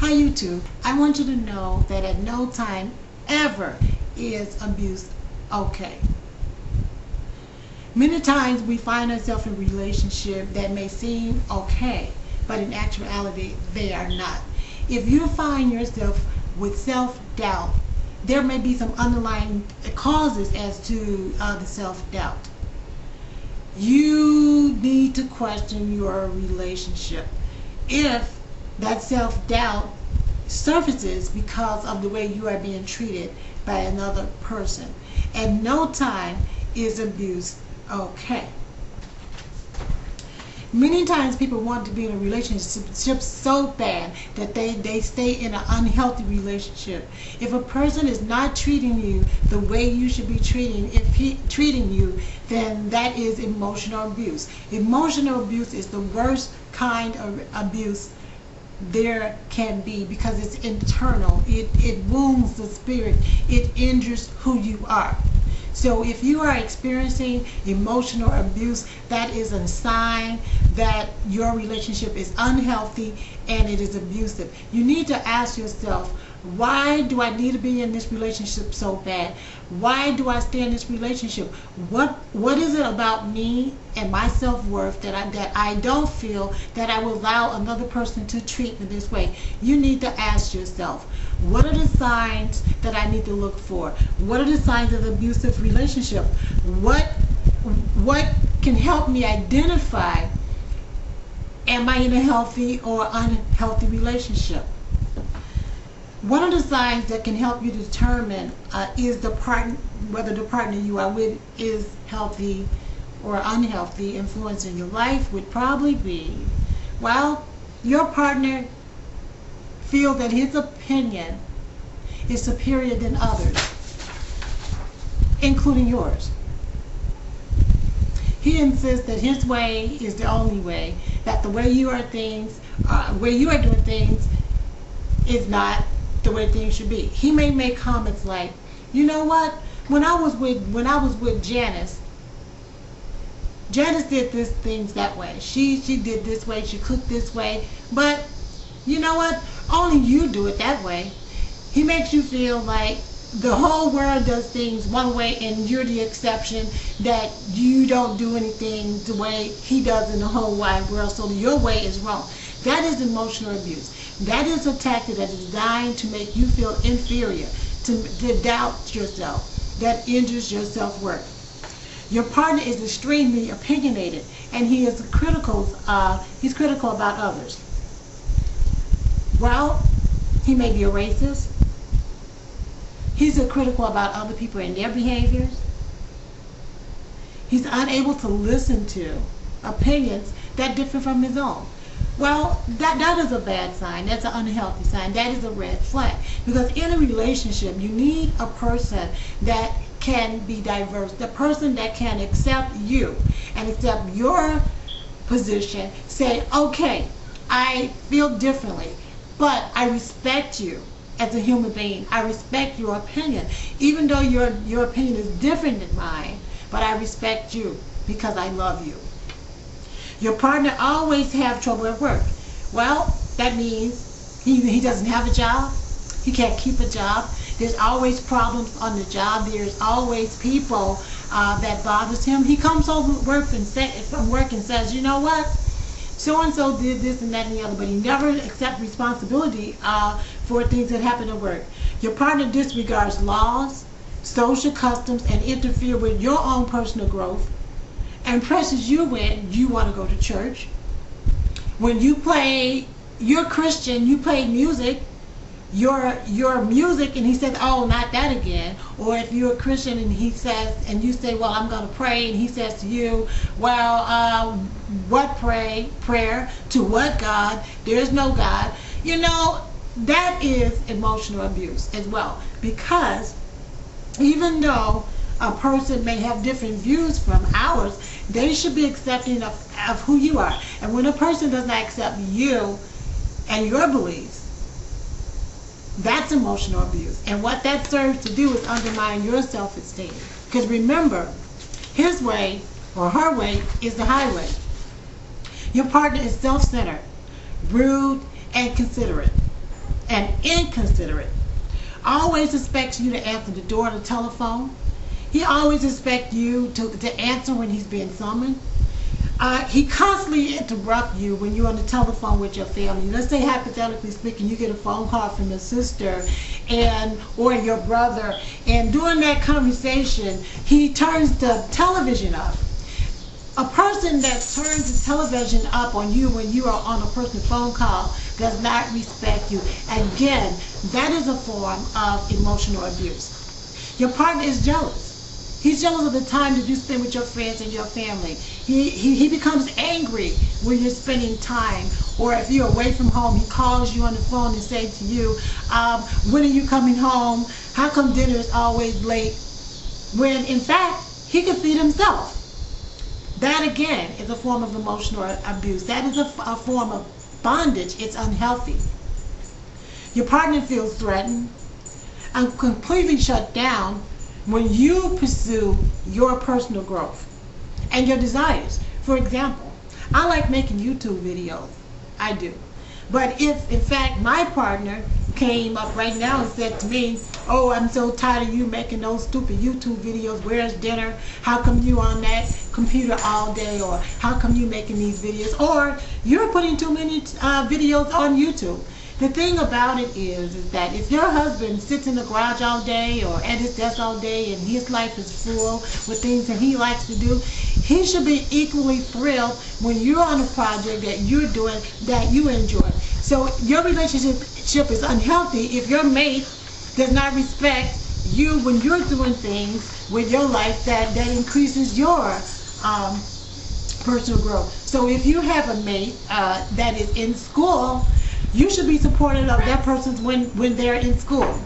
Hi YouTube. I want you to know that at no time ever is abuse okay. Many times we find ourselves in a relationship that may seem okay, but in actuality they are not. If you find yourself with self-doubt, there may be some underlying causes as to the self-doubt. You need to question your relationship. If that self-doubt surfaces because of the way you are being treated by another person, at no time is abuse okay. Many times people want to be in a relationship so bad that they stay in an unhealthy relationship. If a person is not treating you the way you should be treating you, then that is emotional abuse. Emotional abuse is the worst kind of abuse there can be because it's internal. It wounds the spirit. It injures who you are. So if you are experiencing emotional abuse, that is a sign that your relationship is unhealthy and it is abusive. You need to ask yourself, why do I need to be in this relationship so bad? Why do I stay in this relationship? What is it about me and my self-worth that I don't feel that I will allow another person to treat me this way? You need to ask yourself, what are the signs that I need to look for? What are the signs of an abusive relationship? What can help me identify, am I in a healthy or unhealthy relationship? One of the signs that can help you determine is whether the partner you are with is healthy or unhealthy influence in your life would probably be, well, your partner feels that his opinion is superior than others, including yours. He insists that his way is the only way, that the way you are doing things is not the way things should be. He may make comments like, you know what, when I was with Janice did this things that way. She did this way, she cooked this way, but you know what, only you do it that way. He makes you feel like the whole world does things one way and you're the exception, that you don't do anything the way he does in the whole wide world, so your way is wrong. That is emotional abuse. That is a tactic that is designed to make you feel inferior, to doubt yourself, that injures your self-worth. Your partner is extremely opinionated and he is critical about others. Well, he may be a racist. He's critical about other people and their behaviors. He's unable to listen to opinions that differ from his own. Well, that is a bad sign. That's an unhealthy sign. That is a red flag. Because in a relationship, you need a person that can be diverse. The person that can accept you and accept your position. Say, okay, I feel differently, but I respect you as a human being. I respect your opinion. Even though your opinion is different than mine, but I respect you because I love you. Your partner always have trouble at work. Well, that means he doesn't have a job. He can't keep a job. There's always problems on the job. There's always people that bothers him. He comes home from work and says, you know what? So-and-so did this and that and the other, but he never accepts responsibility for things that happen at work. Your partner disregards laws, social customs, and interfere with your own personal growth, and presses you when you want to go to church. When you're Christian, you play music, your music, and he says, oh, not that again. Or if you're a Christian and he says, and you say, well, I'm going to pray, and he says to you, well, what prayer to what God? There's no God. You know, that is emotional abuse as well, because even though a person may have different views from ours, they should be accepting of who you are. And when a person does not accept you and your beliefs, that's emotional abuse. And what that serves to do is undermine your self-esteem. Because remember, his way or her way is the highway. Your partner is self-centered, rude, and considerate. and inconsiderate. Always expects you to answer the door or the telephone. He always expects you to answer when he's being summoned. He constantly interrupts you when you're on the telephone with your family. Let's say, hypothetically speaking, you get a phone call from your sister or your brother, and during that conversation, he turns the television up. A person that turns the television up on you when you are on a personal phone call does not respect you. Again, that is a form of emotional abuse. Your partner is jealous. He's jealous of the time that you spend with your friends and your family. He becomes angry when you're spending time, or if you're away from home, he calls you on the phone and says to you, when are you coming home? How come dinner is always late? When in fact, he could feed himself. That again is a form of emotional abuse. That is a form of bondage. It's unhealthy. Your partner feels threatened and completely shut down when you pursue your personal growth and your desires. For example, I like making YouTube videos. I do. But if, in fact, my partner came up right now and said to me, oh, I'm so tired of you making those stupid YouTube videos. Where's dinner? How come you on that computer all day? Or how come you making these videos? Or you're putting too many videos on YouTube. The thing about it is that if your husband sits in the garage all day or at his desk all day and his life is full with things that he likes to do, he should be equally thrilled when you're on a project that you're doing that you enjoy. So your relationship is unhealthy if your mate does not respect you when you're doing things with your life that increases your personal growth. So if you have a mate that is in school, you should be supportive of that person when they're in school.